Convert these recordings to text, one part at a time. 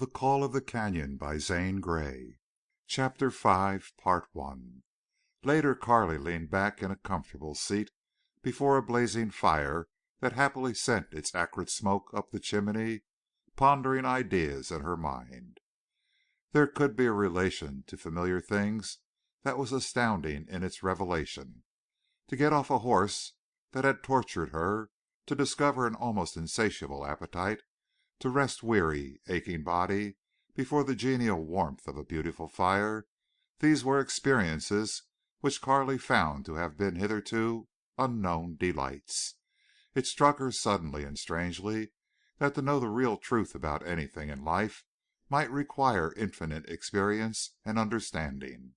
The Call of the Canyon by Zane Grey. Chapter 5, Part 1. Later Carley leaned back in a comfortable seat before a blazing fire that happily sent its acrid smoke up the chimney, pondering ideas in her mind. There could be a relation to familiar things that was astounding in its revelation. To get off a horse that had tortured her, to discover an almost insatiable appetite, to rest weary, aching body before the genial warmth of a beautiful fire, these were experiences which Carley found to have been hitherto unknown delights. It struck her suddenly and strangely that to know the real truth about anything in life might require infinite experience and understanding.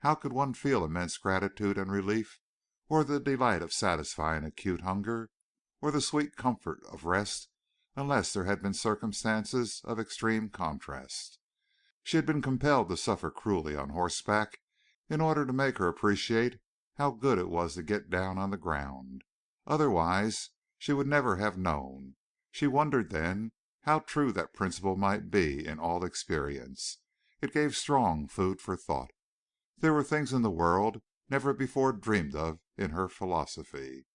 How could one feel immense gratitude and relief, or the delight of satisfying acute hunger, or the sweet comfort of rest, unless there had been circumstances of extreme contrast? She had been compelled to suffer cruelly on horseback in order to make her appreciate how good it was to get down on the ground. Otherwise she would never have known. She wondered then how true that principle might be in all experience. It gave strong food for thought. There were things in the world never before dreamed of in her philosophy.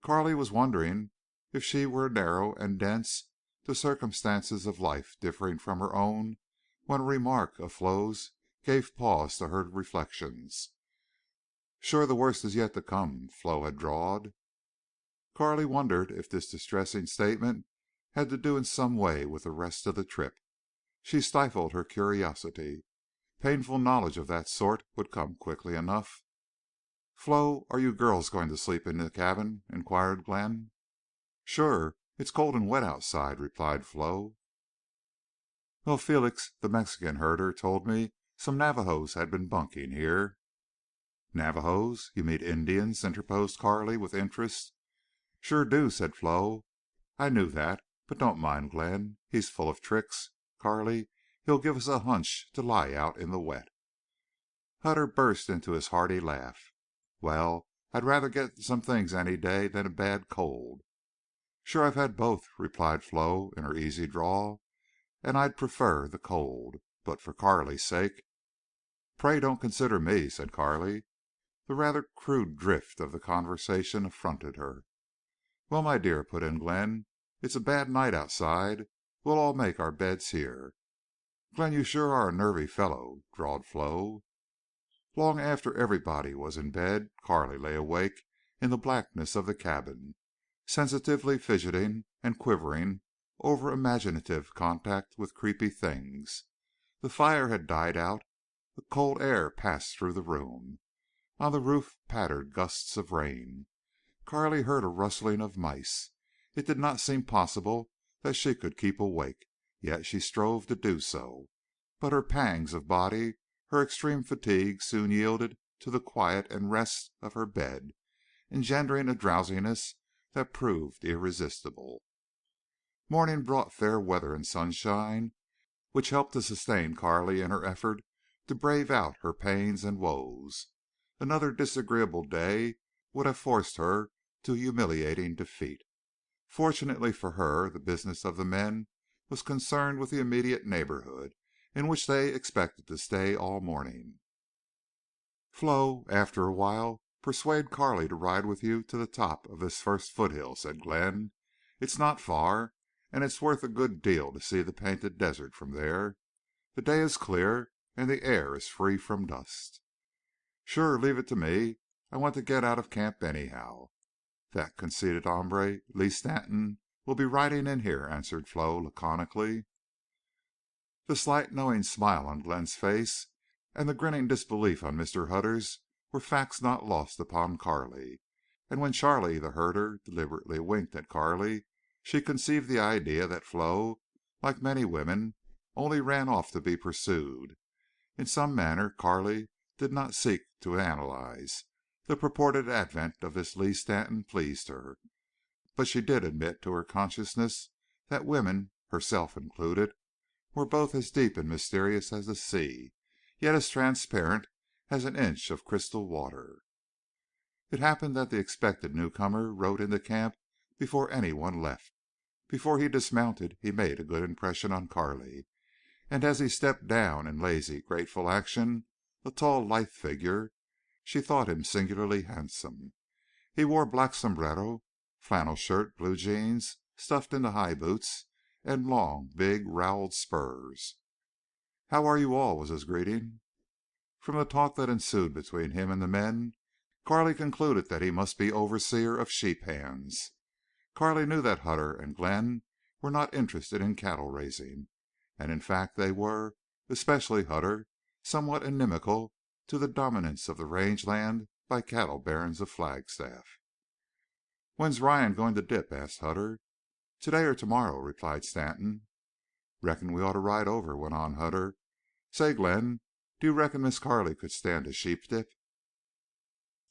Carley was wondering if she were narrow and dense to circumstances of life differing from her own, when a remark of Flo's gave pause to her reflections. "Shore the worst is yet to come," Flo had drawled. Carley wondered if this distressing statement had to do in some way with the rest of the trip. She stifled her curiosity. Painful knowledge of that sort would come quickly enough. "Flo, are you girls going to sleep in the cabin?" inquired Glenn. "Shore. It's cold and wet outside," replied Flo. "Well, Felix, the Mexican herder, told me some Navajos had been bunking here." "Navajos? You mean Indians?" interposed Carley, with interest. "Shore do," said Flo. "I knew that. But don't mind Glenn. He's full of tricks. Carley, he'll give us a hunch to lie out in the wet." Hutter burst into his hearty laugh. "Well, I'd rather get some things any day than a bad cold." "Shore I've had both," replied Flo, in her easy drawl. "And I'd prefer the cold. But for Carley's sake—" "Pray don't consider me," said Carley. The rather crude drift of the conversation affronted her. "Well, my dear," put in Glenn, "it's a bad night outside. We'll all make our beds here." "Glenn, you shore are a nervy fellow," drawled Flo. Long after everybody was in bed Carley lay awake in the blackness of the cabin, sensitively fidgeting and quivering over imaginative contact with creepy things. The fire had died out. The cold air passed through the room. On the roof pattered gusts of rain. Carley heard a rustling of mice. It did not seem possible that she could keep awake, yet she strove to do so. But her pangs of body, her extreme fatigue soon yielded to the quiet and rest of her bed, engendering a drowsiness that proved irresistible. Morning brought fair weather and sunshine, which helped to sustain Carley in her effort to brave out her pains and woes. Another disagreeable day would have forced her to humiliating defeat. Fortunately for her, the business of the men was concerned with the immediate neighborhood, in which they expected to stay all morning. "Flo, after a while persuade Carley to ride with you to the top of this first foothill," said Glenn. "It's not far, and it's worth a good deal to see the Painted Desert from there. The day is clear and the air is free from dust." "Shore. Leave it to me. I want to get out of camp anyhow. That conceited hombre, Lee Stanton, will be riding in here," answered Flo, laconically. The slight knowing smile on Glenn's face and the grinning disbelief on Mr. Hutter's were facts not lost upon Carley. And when Charley, the herder, deliberately winked at Carley, she conceived the idea that Flo, like many women, only ran off to be pursued. In some manner Carley did not seek to analyze. The purported advent of this Lee Stanton pleased her. But she did admit to her consciousness that women, herself included, were both as deep and mysterious as the sea, yet as transparent as an inch of crystal water. It happened that the expected newcomer rode into camp before anyone left. Before he dismounted he made a good impression on Carley, and as he stepped down in lazy, grateful action, a tall, lithe figure, she thought him singularly handsome. He wore black sombrero, flannel shirt, blue jeans stuffed into high boots, and long, big, roweled spurs. "How are you all?" was his greeting. From the talk that ensued between him and the men, Carley concluded that he must be overseer of sheep hands. Carley knew that Hutter and Glenn were not interested in cattle raising, and in fact they were, especially Hutter, somewhat inimical to the dominance of the range land by cattle barons of Flagstaff. "When's Ryan going to dip?" asked Hutter. "Today or tomorrow," replied Stanton. "Reckon we ought to ride over," went on Hutter. "Say, Glenn, do you reckon Miss Carley could stand a sheep dip?"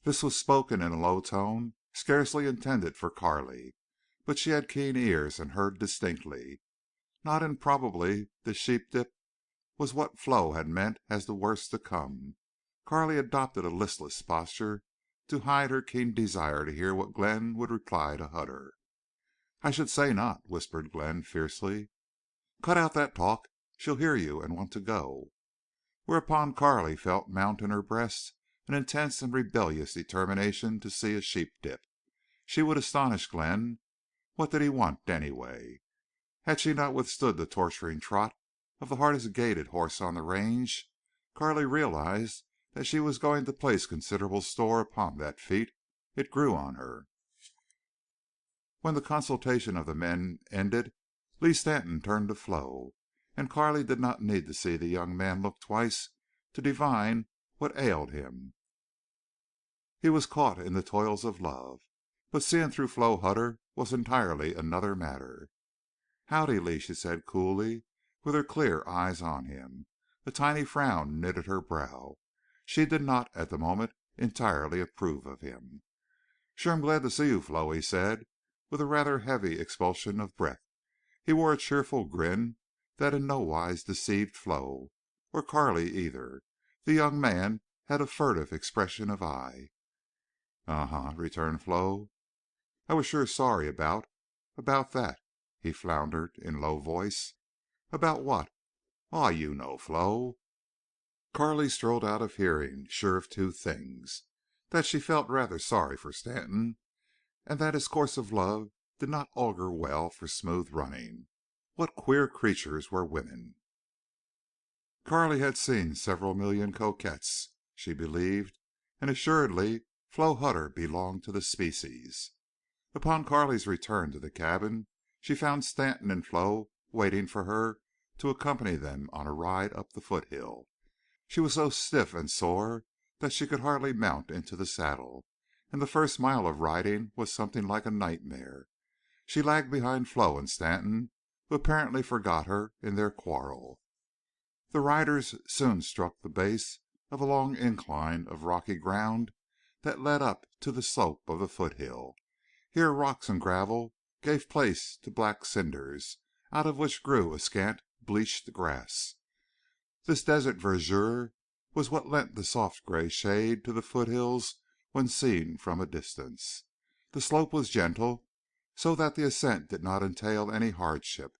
This was spoken in a low tone, scarcely intended for Carley, but she had keen ears and heard distinctly. Not improbably the sheep dip was what Flo had meant as the worst to come. Carley adopted a listless posture to hide her keen desire to hear what Glenn would reply to Hutter. "I should say not," whispered Glenn, fiercely. "Cut out that talk. She'll hear you and want to go." Whereupon Carley felt mount in her breast an intense and rebellious determination to see a sheep dip. She would astonish Glenn. What did he want, anyway? Had she not withstood the torturing trot of the hardest gaited horse on the range? Carley realized that she was going to place considerable store upon that feat. It grew on her. When the consultation of the men ended, Lee Stanton turned to Flo, and Carley did not need to see the young man look twice to divine what ailed him. He was caught in the toils of love. But seeing through Flo Hutter was entirely another matter. "Howdy, Lee," she said coolly, with her clear eyes on him. A tiny frown knitted her brow. She did not, at the moment, entirely approve of him. "Sure I'm glad to see you, Flo," he said, with a rather heavy expulsion of breath. He wore a cheerful grin that in no wise deceived Flo, or Carley either. The young man had a furtive expression of eye. "Uh-huh," returned Flo. "I was sure sorry about that," he floundered in low voice. "About what?" "Aw, you know, Flo." Carley strolled out of hearing, sure of two things: that she felt rather sorry for Stanton, and that his course of love did not augur well for smooth running. What queer creatures were women! Carley had seen several million coquettes, she believed, and assuredly Flo Hutter belonged to the species. Upon Carley's return to the cabin she found Stanton and Flo waiting for her to accompany them on a ride up the foothill. She was so stiff and sore that she could hardly mount into the saddle, and the first mile of riding was something like a nightmare. She lagged behind Flo and Stanton, who apparently forgot her in their quarrel. The riders soon struck the base of a long incline of rocky ground that led up to the slope of the foothill. Here rocks and gravel gave place to black cinders, out of which grew a scant bleached grass. This desert verdure was what lent the soft gray shade to the foothills when seen from a distance. The slope was gentle, so that the ascent did not entail any hardship.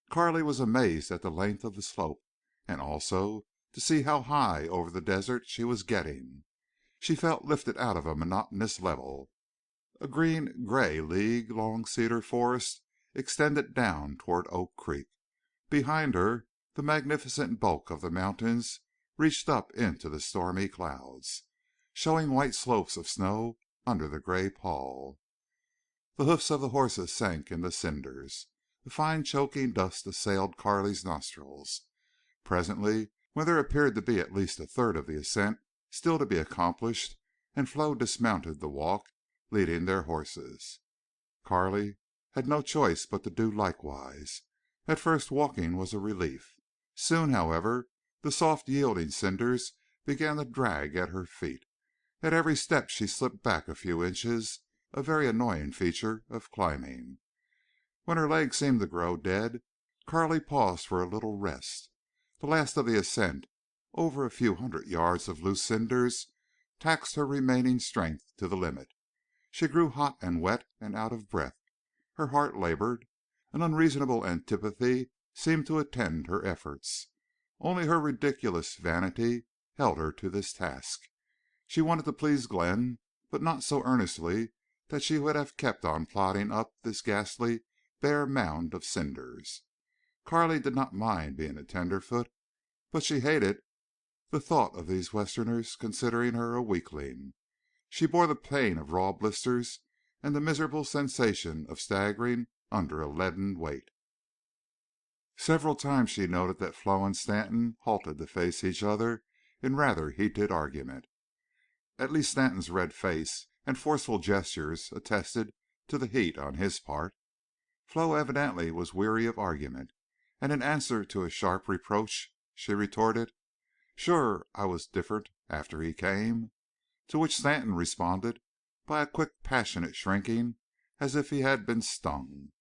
Carley was amazed at the length of the slope, and also to see how high over the desert she was getting. She felt lifted out of a monotonous level. A green, gray, league-long cedar forest extended down toward Oak Creek. Behind her the magnificent bulk of the mountains reached up into the stormy clouds, showing white slopes of snow under the gray pall. The hoofs of the horses sank in the cinders. A fine choking dust assailed Carley's nostrils. Presently, when there appeared to be at least a third of the ascent still to be accomplished, and Flo dismounted the walk, leading their horses, Carley had no choice but to do likewise. At first walking was a relief. Soon, however, the soft yielding cinders began to drag at her feet. At every step she slipped back a few inches, a very annoying feature of climbing. When her legs seemed to grow dead, Carley paused for a little rest. The last of the ascent, over a few hundred yards of loose cinders, taxed her remaining strength to the limit. She grew hot and wet and out of breath. Her heart labored. An unreasonable antipathy seemed to attend her efforts. Only her ridiculous vanity held her to this task. She wanted to please Glenn, but not so earnestly that she would have kept on plodding up this ghastly, bare mound of cinders. Carley did not mind being a tenderfoot, but she hated the thought of these Westerners considering her a weakling. She bore the pain of raw blisters and the miserable sensation of staggering under a leaden weight. Several times she noted that Flo and Stanton halted to face each other in rather heated argument. At least Stanton's red face and forceful gestures attested to the heat on his part. Flo evidently was weary of argument, and in answer to a sharp reproach, she retorted, "Sure, I was different after he came." To which Stanton responded by a quick, passionate shrinking, as if he had been stung.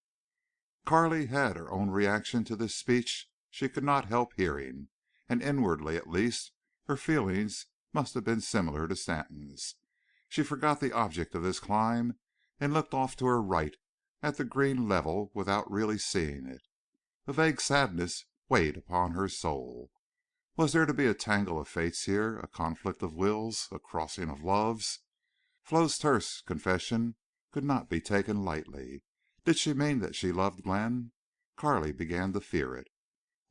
Carley had her own reaction to this speech she could not help hearing, and inwardly, at least, her feelings must have been similar to Stanton's. She forgot the object of this climb and looked off to her right at the green level without really seeing it. A vague sadness weighed upon her soul. Was there to be a tangle of fates here, a conflict of wills, a crossing of loves? Flo's terse confession could not be taken lightly. Did she mean that she loved Glenn? Carley began to fear it.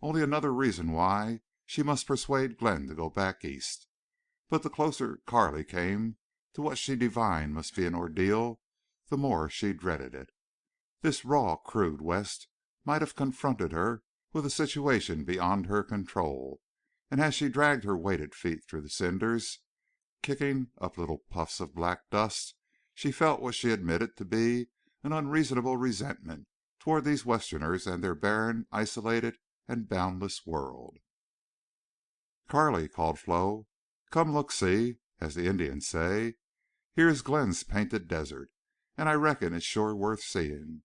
Only another reason why she must persuade Glenn to go back east. But the closer Carley came to what she divined must be an ordeal, the more she dreaded it. This raw, crude West might have confronted her with a situation beyond her control, and as she dragged her weighted feet through the cinders, kicking up little puffs of black dust, she felt what she admitted to be an unreasonable resentment toward these Westerners and their barren, isolated, and boundless world. "Carley," called Flo, "come look see, as the Indians say. Here's Glenn's Painted Desert, and I reckon it's shore worth seeing."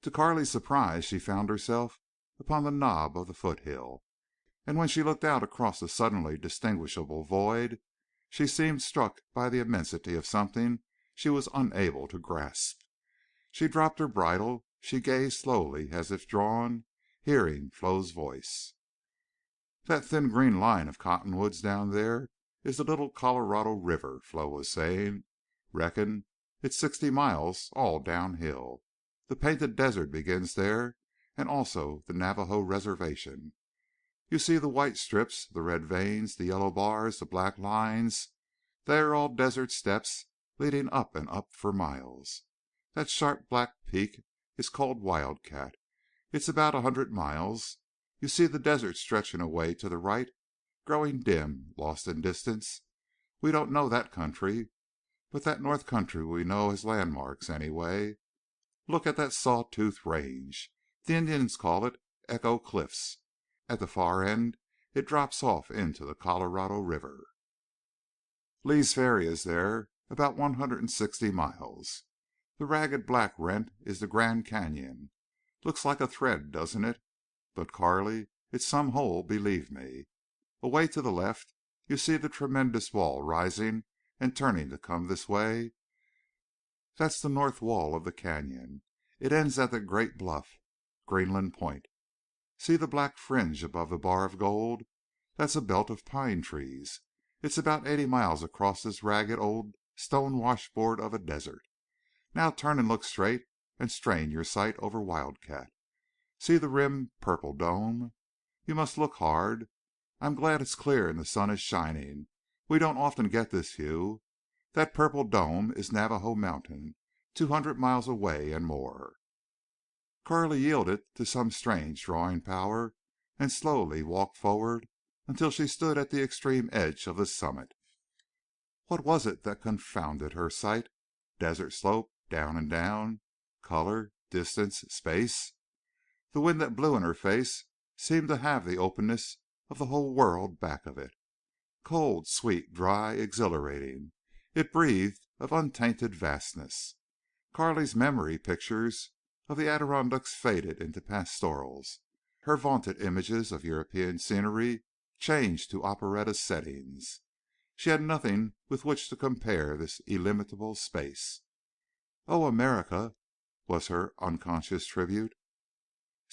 To Carley's surprise she found herself upon the knob of the foothill, and when she looked out across the suddenly distinguishable void, she seemed struck by the immensity of something she was unable to grasp. She dropped her bridle. She gazed slowly, as if drawn, hearing Flo's voice. "That thin green line of cottonwoods down there is the little Colorado River," Flo was saying. "Reckon it's 60 miles, all downhill. The Painted Desert begins there, and also the Navajo Reservation. You see the white strips, the red veins, the yellow bars, the black lines. They are all desert steps leading up and up for miles. That sharp black peak is called Wildcat. It's about 100 miles. You see the desert stretching away to the right, growing dim, lost in distance. We don't know that country, but that north country we know as landmarks, anyway. Look at that Sawtooth Range. The Indians call it Echo Cliffs. At the far end it drops off into the Colorado River. Lee's Ferry is there, about 160 miles. The ragged black rent is the Grand Canyon. Looks like a thread, doesn't it? But, Carley, it's some hole, believe me. Away to the left you see the tremendous wall rising and turning to come this way. That's the north wall of the canyon. It ends at the great bluff, Greenland Point. See the black fringe above the bar of gold? That's a belt of pine trees. It's about 80 miles across this ragged old stone washboard of a desert. Now turn and look straight and strain your sight over Wildcat. See the rim purple dome? You must look hard. I'm glad it's clear and the sun is shining. We don't often get this view. That purple dome is Navajo Mountain, 200 miles away and more." Carley yielded to some strange drawing power and slowly walked forward until she stood at the extreme edge of the summit. What was it that confounded her sight? Desert slope, down and down, color, distance, space. The wind that blew in her face seemed to have the openness of the whole world back of it. Cold, sweet, dry, exhilarating. It breathed of untainted vastness. Carley's memory pictures of the Adirondacks faded into pastorals. Her vaunted images of European scenery changed to operetta settings. She had nothing with which to compare this illimitable space. "Oh, America!" was her unconscious tribute.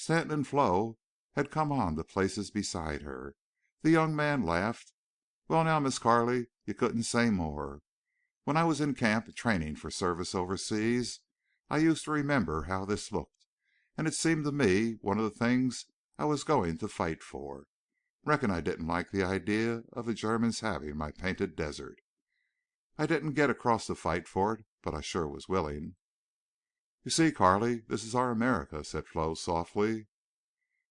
Stanton and Flo had come on to places beside her. The young man laughed. "Well, now, Miss Carley, you couldn't say more. When I was in camp training for service overseas, I used to remember how this looked, and it seemed to me one of the things I was going to fight for. Reckon I didn't like the idea of the Germans having my painted desert. I didn't get across to fight for it, but I sure was willing." "You see, Carley, this is our America," said Flo softly.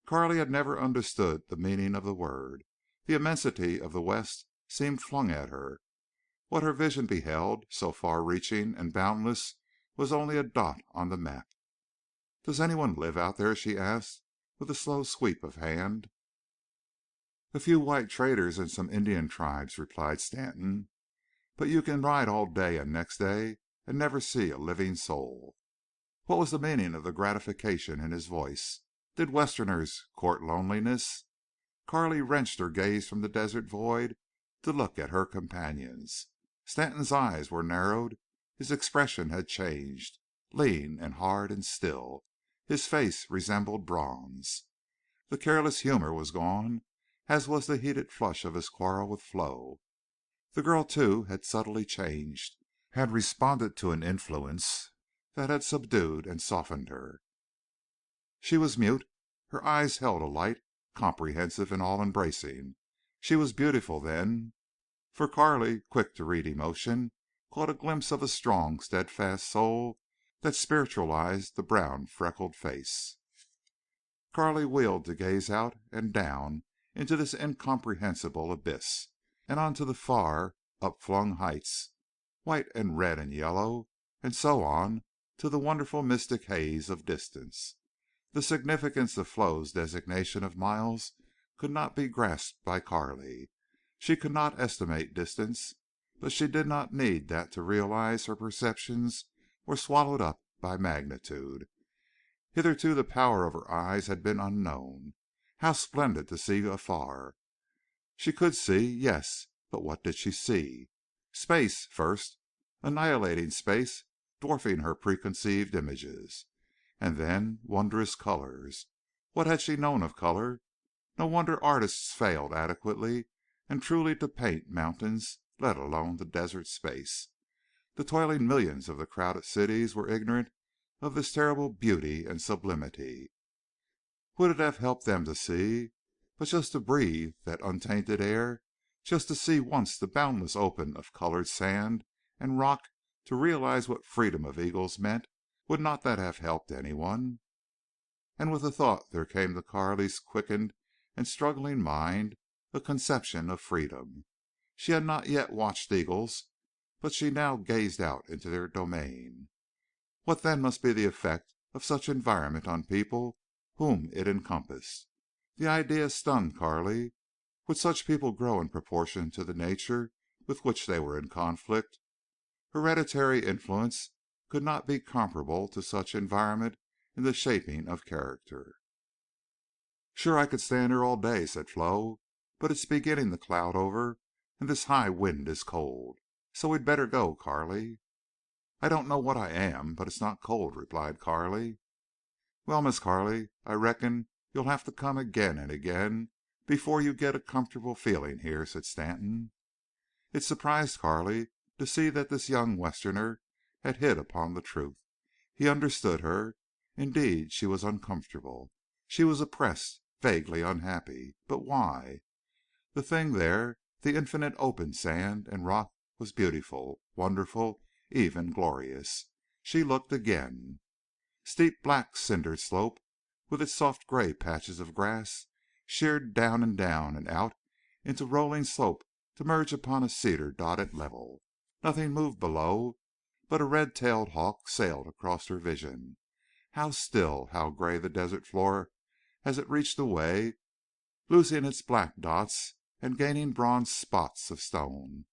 Carley had never understood the meaning of the word. The immensity of the West seemed flung at her. What her vision beheld, so far-reaching and boundless, was only a dot on the map. "Does anyone live out there?" she asked, with a slow sweep of hand. "A few white traders and some Indian tribes," replied Stanton. "But you can ride all day and next day and never see a living soul." What was the meaning of the gratification in his voice? Did Westerners court loneliness? Carley wrenched her gaze from the desert void to look at her companions. Stanton's eyes were narrowed. His expression had changed. Lean and hard and still, his face resembled bronze. The careless humor was gone, as was the heated flush of his quarrel with Flo. The girl, too, had subtly changed, had responded to an influence that had subdued and softened her. She was mute. Her eyes held a light, comprehensive and all-embracing. She was beautiful then. For Carley, quick to read emotion, caught a glimpse of a strong, steadfast soul that spiritualized the brown, freckled face. Carley wheeled to gaze out and down into this incomprehensible abyss, and on to the far, upflung heights, white and red and yellow, and so on to the wonderful mystic haze of distance. The significance of Flo's designation of miles could not be grasped by Carley. She could not estimate distance, but she did not need that to realize her perceptions were swallowed up by magnitude. Hitherto the power of her eyes had been unknown. How splendid to see afar! She could see, yes, but what did she see? Space, first, annihilating space, dwarfing her preconceived images. And then wondrous colors. What had she known of color? No wonder artists failed adequately and truly to paint mountains, let alone the desert space. The toiling millions of the crowded cities were ignorant of this terrible beauty and sublimity. Would it have helped them to see? But just to breathe that untainted air, just to see once the boundless open of colored sand and rock, to realize what freedom of eagles meant, would not that have helped anyone? And with the thought there came to Carley's quickened and struggling mind a conception of freedom. She had not yet watched eagles, but she now gazed out into their domain. What then must be the effect of such environment on people whom it encompassed? The idea stunned Carley. Would such people grow in proportion to the nature with which they were in conflict? Hereditary influence could not be comparable to such environment in the shaping of character. "Sure I could stand here all day," said Flo. "But it's beginning to cloud over, and this high wind is cold. So we'd better go, Carley." "I don't know what I am, but it's not cold," replied Carley. "Well, Miss Carley, I reckon you'll have to come again and again before you get a comfortable feeling here," said Stanton. It surprised Carley to see that this young Westerner had hit upon the truth. He understood her. Indeed, she was uncomfortable. She was oppressed, vaguely unhappy. But why? The thing there, the infinite open sand and rock, was beautiful, wonderful, even glorious. She looked again. Steep black cindered slope, with its soft gray patches of grass, sheered down and down and out into rolling slope to merge upon a cedar dotted level. Nothing moved below, but a red-tailed hawk sailed across her vision. How still, how gray the desert floor as it reached away, losing its black dots and gaining bronze spots of stone.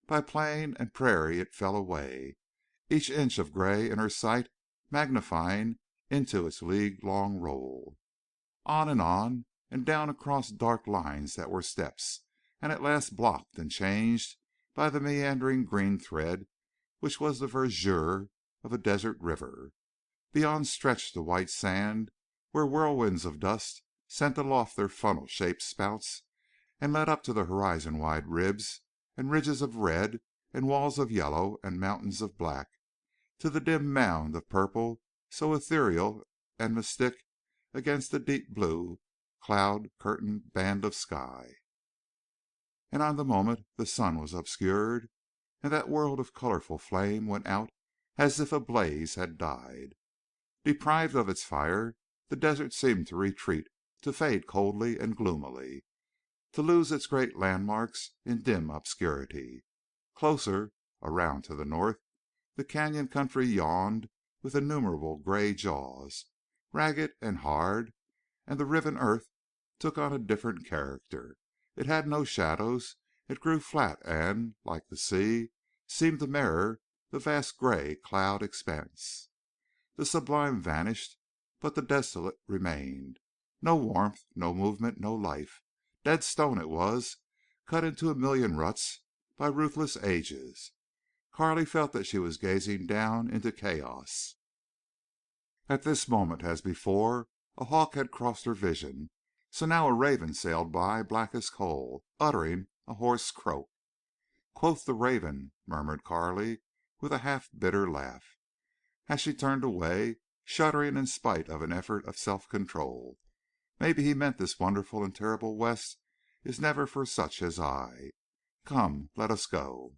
By plain and prairie it fell away, each inch of gray in her sight magnifying into its league-long roll. On, and down across dark lines that were steps, and at last blocked and changed by the meandering green thread which was the verdure of a desert river. Beyond stretched the white sand where whirlwinds of dust sent aloft their funnel-shaped spouts and led up to the horizon-wide ribs and ridges of red and walls of yellow and mountains of black, to the dim mound of purple so ethereal and mystic against the deep blue cloud-curtained band of sky. And on the moment the sun was obscured, and that world of colorful flame went out as if a blaze had died. Deprived of its fire, the desert seemed to retreat, to fade coldly and gloomily, to lose its great landmarks in dim obscurity. Closer, around to the north, the canyon country yawned with innumerable gray jaws, ragged and hard, and the riven earth took on a different character. It had no shadows. It grew flat and, like the sea, seemed to mirror the vast gray cloud expanse. The sublime vanished, but the desolate remained. No warmth, no movement, no life. Dead stone it was, cut into a million ruts by ruthless ages. Carley felt that she was gazing down into chaos. At this moment, as before, a hawk had crossed her vision. So now a raven sailed by, black as coal, uttering a hoarse croak. "Quoth the raven," murmured Carley, with a half-bitter laugh, as she turned away, shuddering in spite of an effort of self-control. "Maybe he meant this wonderful and terrible West is never for such as I. Come, let us go."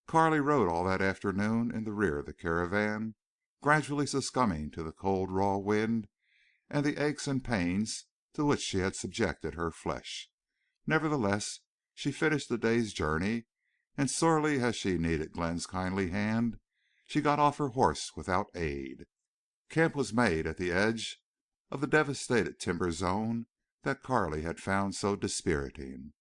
Carley rode all that afternoon in the rear of the caravan, gradually succumbing to the cold, raw wind and the aches and pains to which she had subjected her flesh. Nevertheless, she finished the day's journey, and sorely as she needed Glenn's kindly hand, she got off her horse without aid. Camp was made at the edge of the devastated timber zone that Carley had found so dispiriting.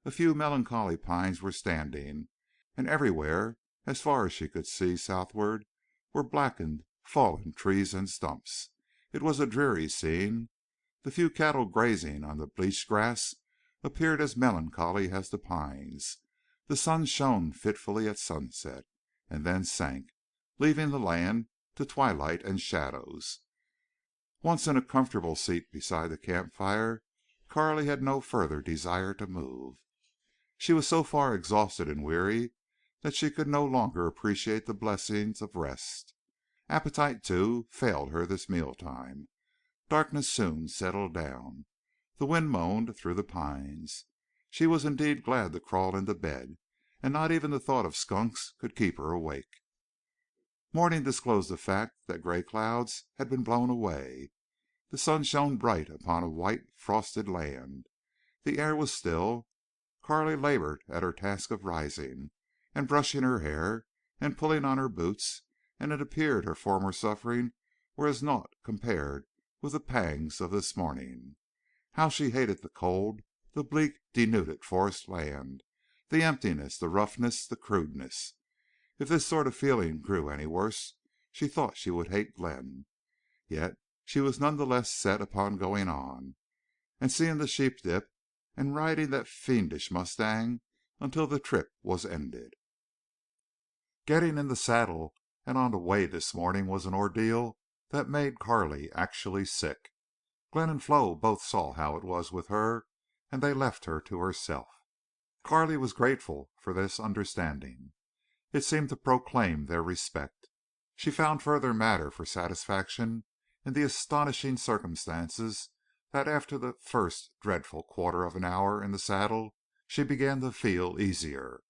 A few melancholy pines were standing, and everywhere, as far as she could see southward, were blackened, fallen trees and stumps. It was a dreary scene. The few cattle grazing on the bleached grass appeared as melancholy as the pines. The sun shone fitfully at sunset, and then sank, leaving the land to twilight and shadows. Once in a comfortable seat beside the camp fire, Carley had no further desire to move. She was so far exhausted and weary that she could no longer appreciate the blessings of rest. Appetite, too, failed her this mealtime. Darkness soon settled down. The wind moaned through the pines. She was indeed glad to crawl into bed, and not even the thought of skunks could keep her awake. Morning disclosed the fact that gray clouds had been blown away. The sun shone bright upon a white, frosted land. The air was still. Carley labored at her task of rising, and brushing her hair, and pulling on her boots, and it appeared her former suffering were as naught compared with the pangs of this morning. How she hated the cold, the bleak, denuded forest land, the emptiness, the roughness, the crudeness. If this sort of feeling grew any worse, she thought she would hate Glenn. Yet she was none the less set upon going on, and seeing the sheep dip, and riding that fiendish mustang until the trip was ended. Getting in the saddle and on the way this morning was an ordeal that made Carley actually sick. Glenn and Flo both saw how it was with her, and they left her to herself. Carley was grateful for this understanding. It seemed to proclaim their respect. She found further matter for satisfaction in the astonishing circumstances that after the first dreadful quarter of an hour in the saddle she began to feel easier.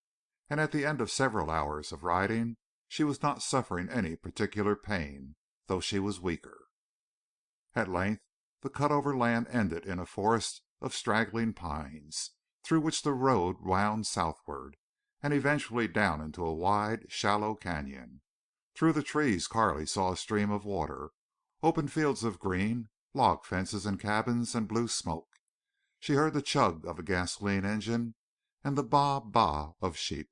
And at the end of several hours of riding she was not suffering any particular pain, though she was weaker. At length the cut-over land ended in a forest of straggling pines, through which the road wound southward, and eventually down into a wide, shallow canyon. Through the trees Carley saw a stream of water, open fields of green, log fences and cabins and blue smoke. She heard the chug of a gasoline engine and the baa-baa of sheep.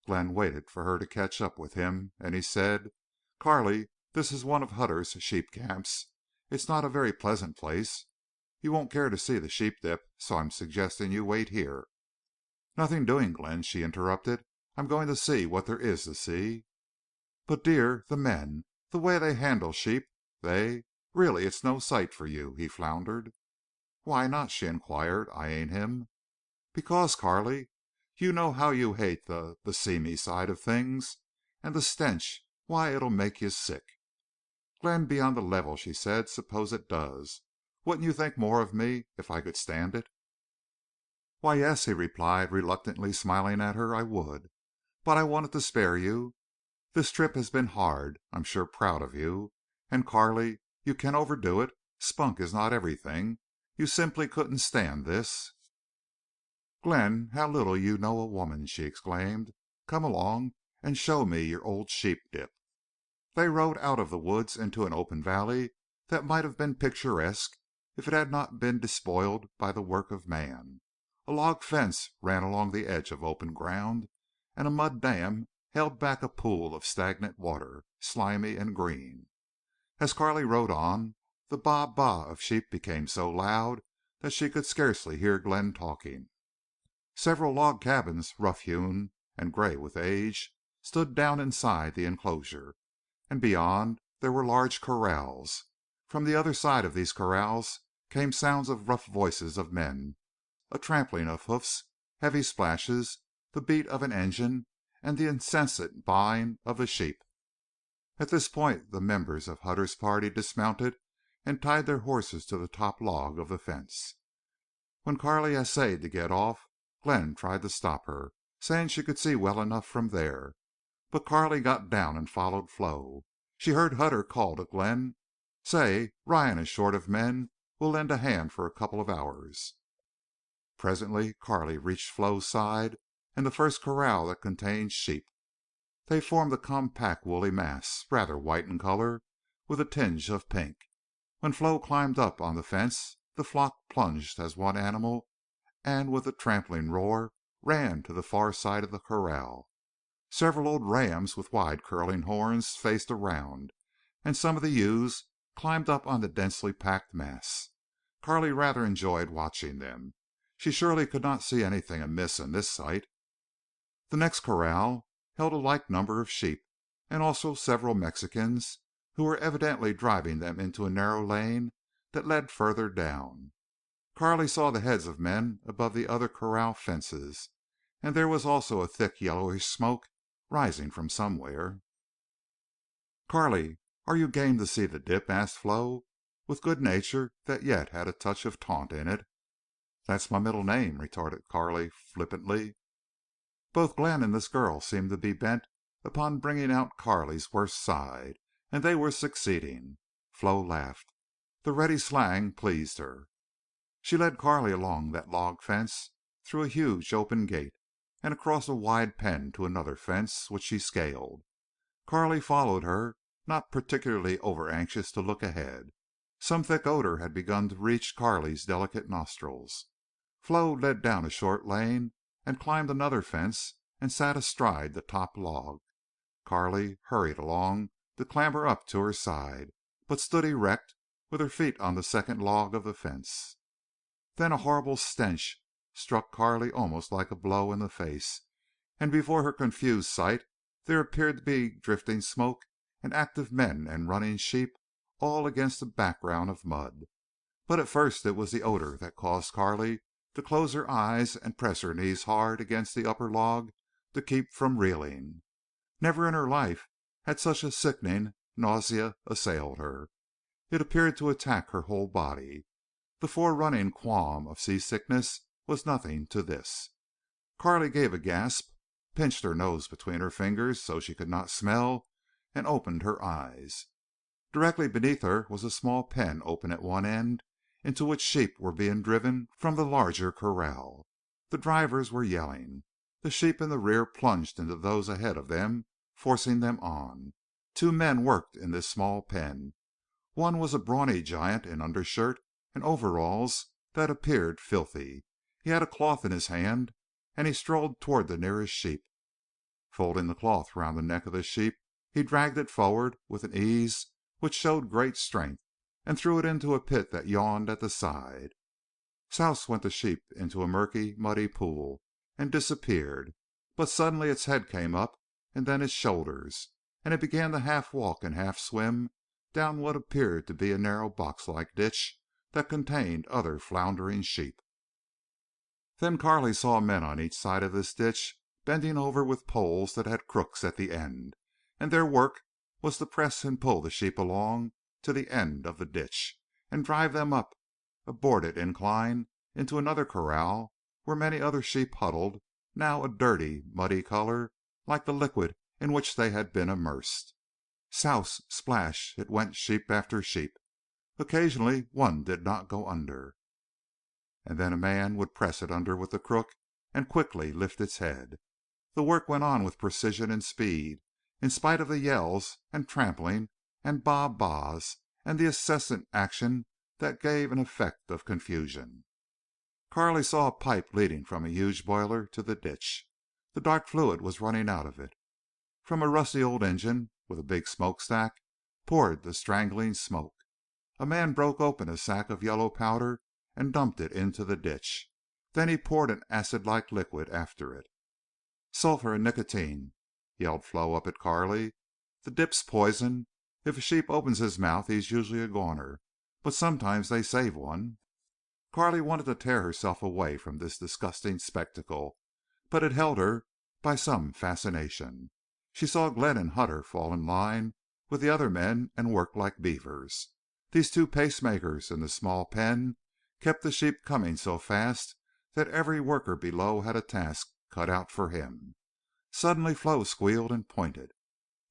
Glenn waited for her to catch up with him, and he said, "Carley, this is one of Hutter's sheep camps. It's not a very pleasant place. You won't care to see the sheep dip, so I'm suggesting you wait here." "Nothing doing, Glenn," she interrupted. "I'm going to see what there is to see." "But, dear, the men, the way they handle sheep, they Really, it's no sight for you," he floundered. "Why not?" she inquired, eyeing him. "Because, Carley, you know how you hate the seamy side of things. And the stench, why, it'll make you sick." "Glenn, be on the level," she said. "Suppose it does. Wouldn't you think more of me if I could stand it?" "Why, yes," he replied, reluctantly smiling at her. "I would. But I wanted to spare you. This trip has been hard. I'm sure proud of you. And, Carley, you can overdo it. Spunk is not everything. You simply couldn't stand this." "Glenn, how little you know a woman!" she exclaimed. "Come along and show me your old sheep dip." They rode out of the woods into an open valley that might have been picturesque if it had not been despoiled by the work of man. A log fence ran along the edge of open ground, and a mud dam held back a pool of stagnant water, slimy and green. As Carley rode on, the baa baa of sheep became so loud that she could scarcely hear Glenn talking. Several log cabins, rough-hewn and gray with age, stood down inside the enclosure, and beyond there were large corrals. From the other side of these corrals came sounds of rough voices of men, a trampling of hoofs, heavy splashes, the beat of an engine, and the incessant baaing of the sheep. At this point the members of Hutter's party dismounted and tied their horses to the top log of the fence. When Carley essayed to get off, Glenn tried to stop her, saying she could see well enough from there. But Carley got down and followed Flo. She heard Hutter call to Glenn, "Say, Ryan is short of men. We'll lend a hand for a couple of hours." Presently Carley reached Flo's side and the first corral that contained sheep. They formed a compact woolly mass, rather white in color, with a tinge of pink. When Flo climbed up on the fence the flock plunged as one animal and with a trampling roar ran to the far side of the corral. Several old rams with wide curling horns faced around, and some of the ewes climbed up on the densely packed mass. Carley rather enjoyed watching them. She surely could not see anything amiss in this sight. The next corral held a like number of sheep, and also several Mexicans, who were evidently driving them into a narrow lane that led further down. Carley saw the heads of men above the other corral fences, and there was also a thick yellowish smoke rising from somewhere. "Carley, are you game to see the dip?" asked Flo, with good nature that yet had a touch of taunt in it. "That's my middle name," retorted Carley, flippantly. Both Glenn and this girl seemed to be bent upon bringing out Carley's worst side, and they were succeeding. Flo laughed. The ready slang pleased her. She led Carley along that log fence, through a huge open gate, and across a wide pen to another fence, which she scaled. Carley followed her, not particularly over-anxious to look ahead. Some thick odor had begun to reach Carley's delicate nostrils. Flo led down a short lane and climbed another fence and sat astride the top log. Carley hurried along to clamber up to her side, but stood erect, with her feet on the second log of the fence. Then a horrible stench struck Carley almost like a blow in the face, and before her confused sight there appeared to be drifting smoke and active men and running sheep, all against a background of mud. But at first it was the odor that caused Carley to close her eyes and press her knees hard against the upper log to keep from reeling. Never in her life had such a sickening nausea assailed her. It appeared to attack her whole body. The forerunning qualm of seasickness was nothing to this. Carley gave a gasp, pinched her nose between her fingers so she could not smell, and opened her eyes. Directly beneath her was a small pen open at one end, into which sheep were being driven from the larger corral. The drivers were yelling. The sheep in the rear plunged into those ahead of them, forcing them on. Two men worked in this small pen. One was a brawny giant in undershirt and overalls that appeared filthy. He had a cloth in his hand, and he strode toward the nearest sheep. Folding the cloth round the neck of the sheep, he dragged it forward with an ease which showed great strength, and threw it into a pit that yawned at the side. Souse went the sheep into a murky, muddy pool, and disappeared. But suddenly its head came up, and then its shoulders, and it began to half walk and half swim down what appeared to be a narrow box-like ditch that contained other floundering sheep. Then Carley saw men on each side of this ditch bending over with poles that had crooks at the end, and their work was to press and pull the sheep along to the end of the ditch, and drive them up a boarded incline into another corral where many other sheep huddled, now a dirty, muddy color like the liquid in which they had been immersed. Souse, splash, it went sheep after sheep. Occasionally one did not go under, and then a man would press it under with the crook and quickly lift its head. The work went on with precision and speed, in spite of the yells and trampling and baa-baas and the incessant action that gave an effect of confusion. Carley saw a pipe leading from a huge boiler to the ditch. The dark fluid was running out of it. From a rusty old engine with a big smokestack poured the strangling smoke. A man broke open a sack of yellow powder and dumped it into the ditch. Then he poured an acid-like liquid after it. "Sulphur and nicotine," yelled Flo up at Carley. "The dip's poison. If a sheep opens his mouth he's usually a goner, but sometimes they save one." Carley wanted to tear herself away from this disgusting spectacle, but it held her by some fascination. She saw Glenn and Hutter fall in line with the other men and work like beavers. These two pacemakers in the small pen kept the sheep coming so fast that every worker below had a task cut out for him. Suddenly Flo squealed and pointed.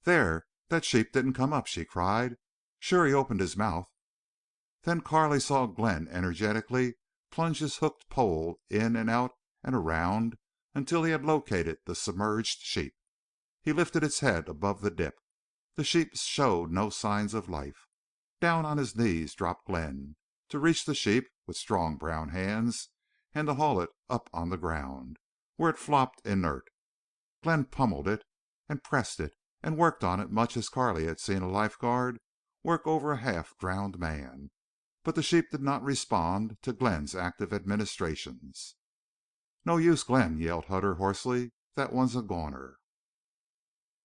"There! That sheep didn't come up," she cried. "Sure he opened his mouth." Then Carley saw Glenn energetically plunge his hooked pole in and out and around until he had located the submerged sheep. He lifted its head above the dip. The sheep showed no signs of life. Down on his knees dropped Glenn to reach the sheep with strong brown hands and to haul it up on the ground, where it flopped inert. Glenn pummeled it and pressed it and worked on it much as Carley had seen a life guard work over a half-drowned man. But the sheep did not respond to Glenn's active administrations. "No use, Glenn," yelled Hutter, hoarsely. "That one's a goner."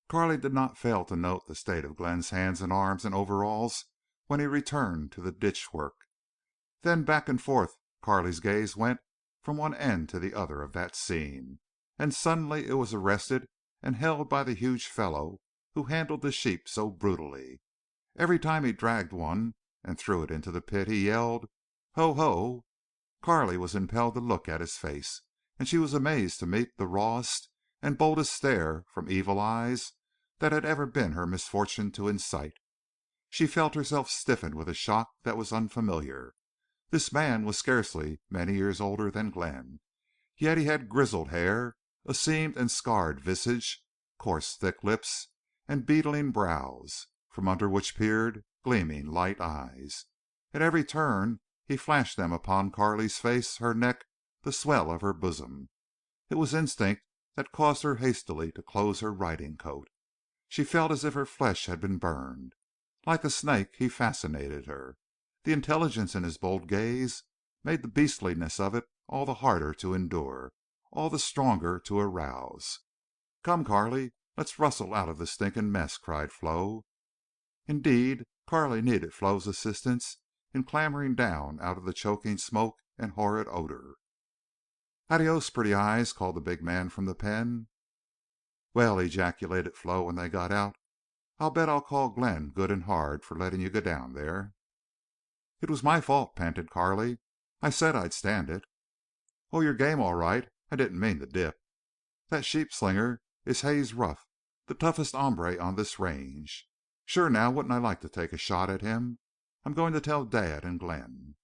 Carley did not fail to note the state of Glenn's hands and arms and overalls when he returned to the ditch work. Then back and forth Carley's gaze went from one end to the other of that scene, and suddenly it was arrested and held by the huge fellow who handled the sheep so brutally. Every time he dragged one and threw it into the pit he yelled, "Ho! Ho!" Carley was impelled to look at his face, and she was amazed to meet the rawest and boldest stare from evil eyes that had ever been her misfortune to incite. She felt herself stiffen with a shock that was unfamiliar. This man was scarcely many years older than Glenn, yet he had grizzled hair, a seamed and scarred visage, coarse, thick lips, and beetling brows, from under which peered gleaming light eyes. At every turn he flashed them upon Carley's face, her neck, the swell of her bosom. It was instinct that caused her hastily to close her riding coat. She felt as if her flesh had been burned. Like a snake he fascinated her. The intelligence in his bold gaze made the beastliness of it all the harder to endure, all the stronger to arouse. "Come, Carley, let's rustle out of this stinking mess," cried Flo. Indeed, Carley needed Flo's assistance in clambering down out of the choking smoke and horrid odor. "Adios, pretty eyes," called the big man from the pen. "Well," ejaculated Flo when they got out, "I'll bet I'll call Glenn good and hard for letting you go down there." "It was my fault," panted Carley. "I said I'd stand it." "Oh, you're game, all right. I didn't mean to dip. That sheep slinger is Haze Ruff, the toughest hombre on this range. Sure now, wouldn't I like to take a shot at him? I'm going to tell Dad and Glenn."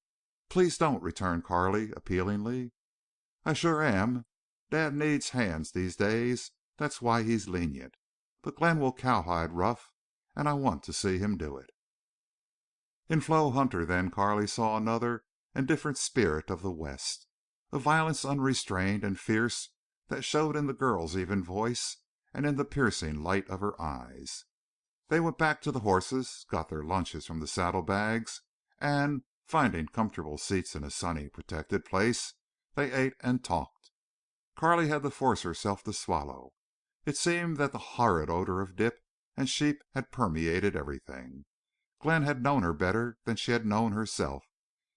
"Please don't," returned Carley, appealingly. "I sure am. Dad needs hands these days. That's why he's lenient. But Glenn will cowhide Ruff, and I want to see him do it." In Flo Hunter then Carley saw another and different spirit of the West, a violence unrestrained and fierce that showed in the girl's even voice and in the piercing light of her eyes. They went back to the horses, got their lunches from the saddlebags, and, finding comfortable seats in a sunny, protected place, they ate and talked. Carley had to force herself to swallow. It seemed that the horrid odor of dip and sheep had permeated everything. Glenn had known her better than she had known herself,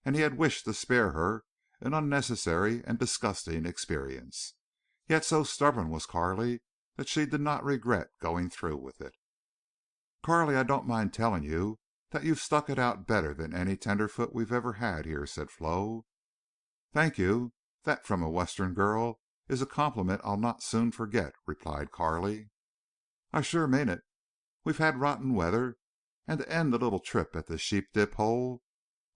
and he had wished to spare her an unnecessary and disgusting experience. Yet so stubborn was Carley that she did not regret going through with it. "Carley, I don't mind telling you that you've stuck it out better than any tenderfoot we've ever had here," said Flo. "Thank you. That from a Western girl is a compliment I'll not soon forget," replied Carley. "I shore mean it. We've had rotten weather, and to end the little trip at the sheep dip hole.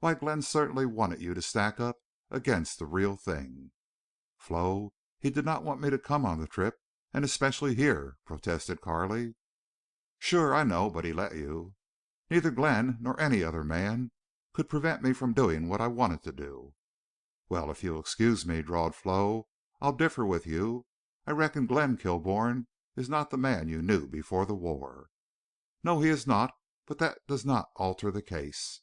Why, Glenn certainly wanted you to stack up against the real thing." "Flo, he did not want me to come on the trip, and especially here," protested Carley. "Shore I know, but he let you." "Neither Glenn nor any other man could prevent me from doing what I wanted to do." "Well, if you'll excuse me," drawled Flo, "I'll differ with you. I reckon Glenn Kilbourne is not the man you knew before the war." "No, he is not. But that does not alter the case."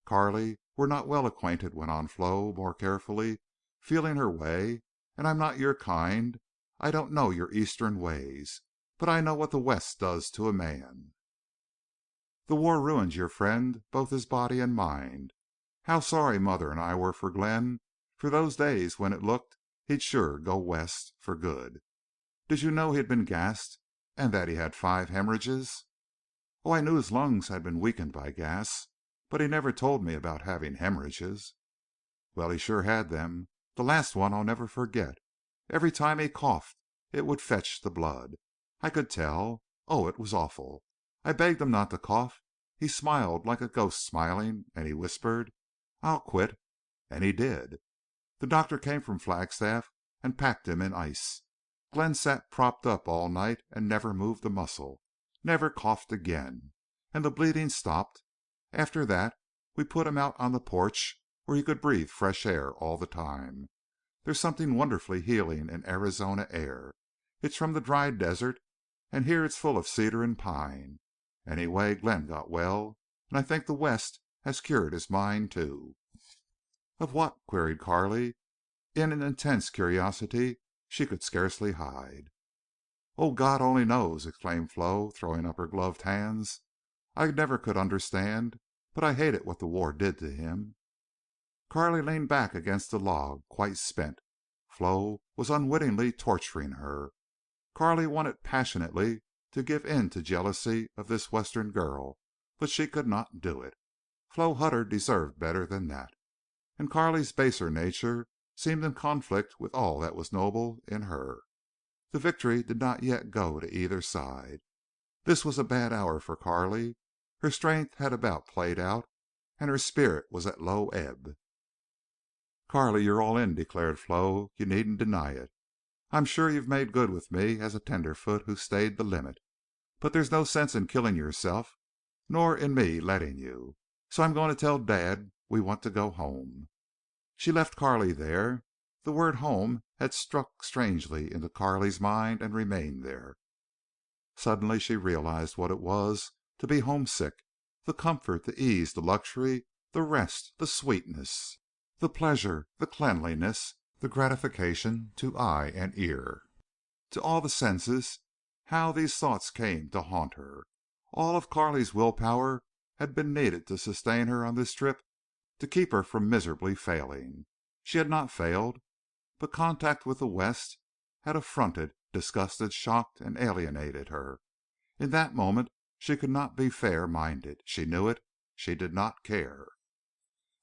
"Carley, we're not well acquainted," went on Flo, more carefully, feeling her way. "And I'm not your kind. I don't know your Eastern ways. But I know what the West does to a man. The war ruined your friend, both his body and mind. How sorry mother and I were for Glenn, for those days when it looked he'd sure go West for good. Did you know he'd been gassed and that he had 5 hemorrhages?" "Oh, I knew his lungs had been weakened by gas. But he never told me about having hemorrhages." "Well, he sure had them. The last one I'll never forget. Every time he coughed it would fetch the blood. I could tell. Oh, it was awful. I begged him not to cough. He smiled like a ghost smiling, and he whispered, 'I'll quit.' And he did. The doctor came from Flagstaff and packed him in ice. Glenn sat propped up all night and never moved a muscle. Never coughed again. And the bleeding stopped. After that we put him out on the porch where he could breathe fresh air all the time. There's something wonderfully healing in Arizona air. It's from the dry desert, and here it's full of cedar and pine. Anyway, Glenn got well, and I think the West has cured his mind, too." "Of what?" queried Carley, in an intense curiosity she could scarcely hide. "Oh, God only knows!" exclaimed Flo, throwing up her gloved hands. "I never could understand. But I hated what the war did to him." Carley leaned back against the log, quite spent. Flo was unwittingly torturing her. Carley wanted passionately to give in to jealousy of this Western girl, but she could not do it. Flo Hutter deserved better than that. And Carley's baser nature seemed in conflict with all that was noble in her. The victory did not yet go to either side. This was a bad hour for Carley. Her strength had about played out, and her spirit was at low ebb. "Carley, you're all in," declared Flo. "You needn't deny it. I'm sure you've made good with me as a tenderfoot who stayed the limit. But there's no sense in killing yourself, nor in me letting you. So I'm going to tell Dad we want to go home." She left Carley there. The word home had struck strangely into Carley's mind and remained there. Suddenly she realized what it was to be homesick. The comfort, the ease, the luxury, the rest, the sweetness, the pleasure, the cleanliness, the gratification to eye and ear, to all the senses. How these thoughts came to haunt her! All of Carley's will power had been needed to sustain her on this trip, to keep her from miserably failing. She had not failed, but contact with the West had affronted, disgusted, shocked, and alienated her. In that moment she could not be fair-minded. She knew it. She did not care.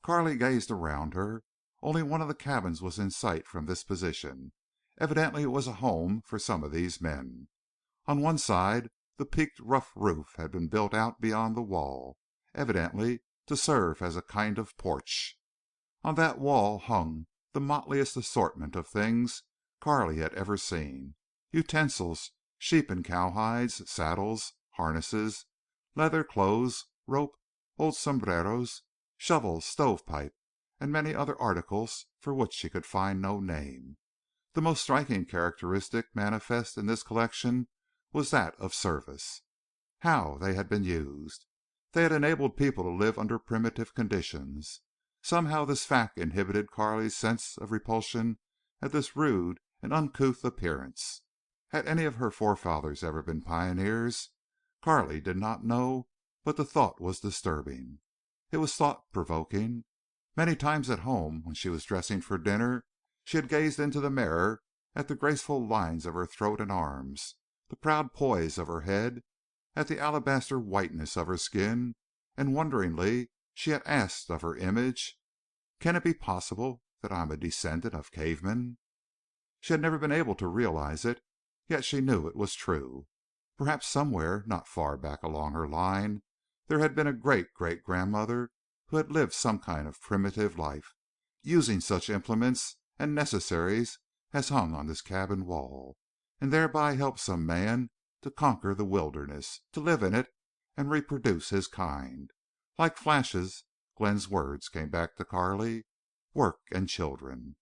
Carley gazed around her. Only one of the cabins was in sight from this position. Evidently it was a home for some of these men. On one side the peaked rough roof had been built out beyond the wall, evidently to serve as a kind of porch. On that wall hung the motliest assortment of things Carley had ever seen: utensils, sheep and cowhides, saddles, harnesses, leather clothes, rope, old sombreros, shovels, stovepipe, and many other articles for which she could find no name. The most striking characteristic manifest in this collection was that of service. How they had been used! They had enabled people to live under primitive conditions. Somehow this fact inhibited Carley's sense of repulsion at this rude and uncouth appearance. Had any of her forefathers ever been pioneers? Carley did not know, but the thought was disturbing. It was thought provoking. Many times at home, when she was dressing for dinner, she had gazed into the mirror at the graceful lines of her throat and arms, the proud poise of her head, at the alabaster whiteness of her skin, and wonderingly she had asked of her image, "Can it be possible that I am a descendant of cavemen?" She had never been able to realize it, yet she knew it was true. Perhaps somewhere not far back along her line there had been a great great grandmother who had lived some kind of primitive life, using such implements and necessaries as hung on this cabin wall, and thereby helped some man to conquer the wilderness, to live in it and reproduce his kind. Like flashes Glenn's words came back to Carley. Work and children.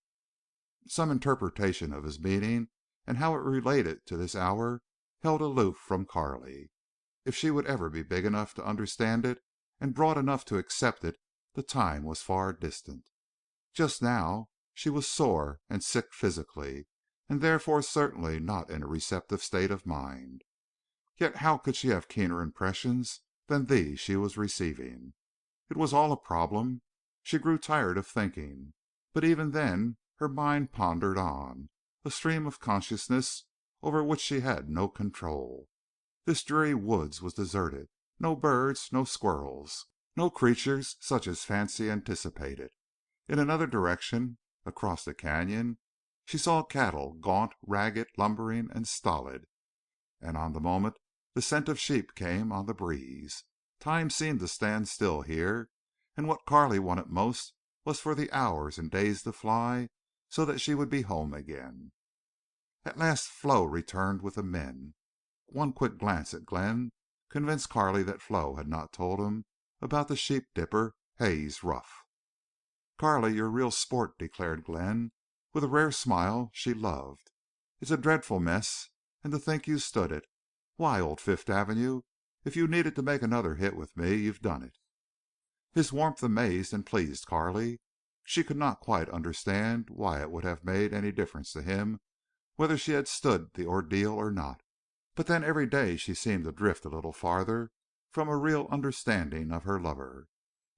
Some interpretation of his meaning and how it related to this hour held aloof from Carley. If she would ever be big enough to understand it and broad enough to accept it, the time was far distant. Just now she was sore and sick physically, and therefore certainly not in a receptive state of mind. Yet how could she have keener impressions than these she was receiving? It was all a problem. She grew tired of thinking. But even then her mind pondered on, a stream of consciousness over which she had no control. This dreary woods was deserted. No birds, no squirrels, no creatures such as fancy anticipated. In another direction, across the canyon, she saw cattle, gaunt, ragged, lumbering, and stolid. And on the moment the scent of sheep came on the breeze. Time seemed to stand still here, and what Carley wanted most was for the hours and days to fly so that she would be home again. At last Flo returned with the men. One quick glance at Glenn convinced Carley that Flo had not told him about the sheep dipper, Hayes Ruff. "Carley, you're a real sport," declared Glenn, with a rare smile she loved. "It's a dreadful mess. And to think you stood it. Why, old Fifth Avenue, if you needed to make another hit with me you've done it." His warmth amazed and pleased Carley. She could not quite understand why it would have made any difference to him whether she had stood the ordeal or not. But then every day she seemed to drift a little farther from a real understanding of her lover.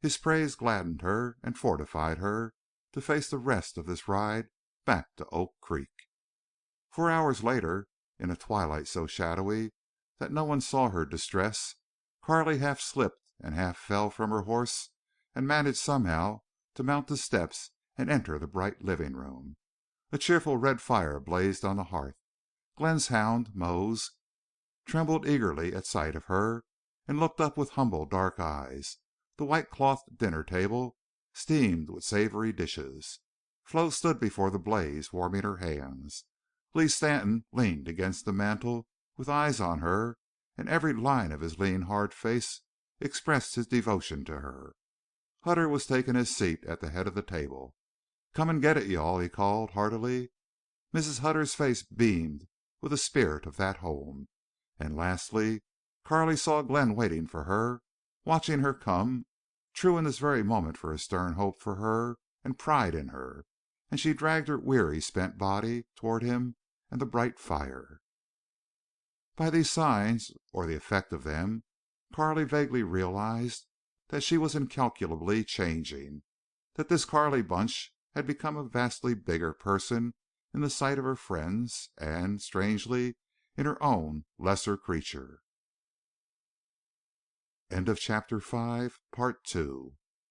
His praise gladdened her and fortified her to face the rest of this ride back to Oak Creek. 4 hours later, in a twilight so shadowy that no one saw her distress, Carley half slipped and half fell from her horse and managed somehow to mount the steps and enter the bright living room. A cheerful red fire blazed on the hearth. Glenn's hound, Mose, trembled eagerly at sight of her and looked up with humble dark eyes. The white-clothed dinner table steamed with savory dishes. Flo stood before the blaze, warming her hands. Lee Stanton leaned against the mantel with eyes on her, and every line of his lean, hard face expressed his devotion to her. Hutter was taking his seat at the head of the table. "Come and get it, you all," he called heartily. Mrs. Hutter's face beamed with the spirit of that home. And lastly, Carley saw Glenn waiting for her, watching her come, true in this very moment for his stern hope for her and pride in her. And she dragged her weary, spent body toward him and the bright fire. By these signs, or the effect of them, Carley vaguely realized that she was incalculably changing, that this Carley Bunch had become a vastly bigger person in the sight of her friends and, strangely, in her own lesser creature. End of chapter 5, part 2.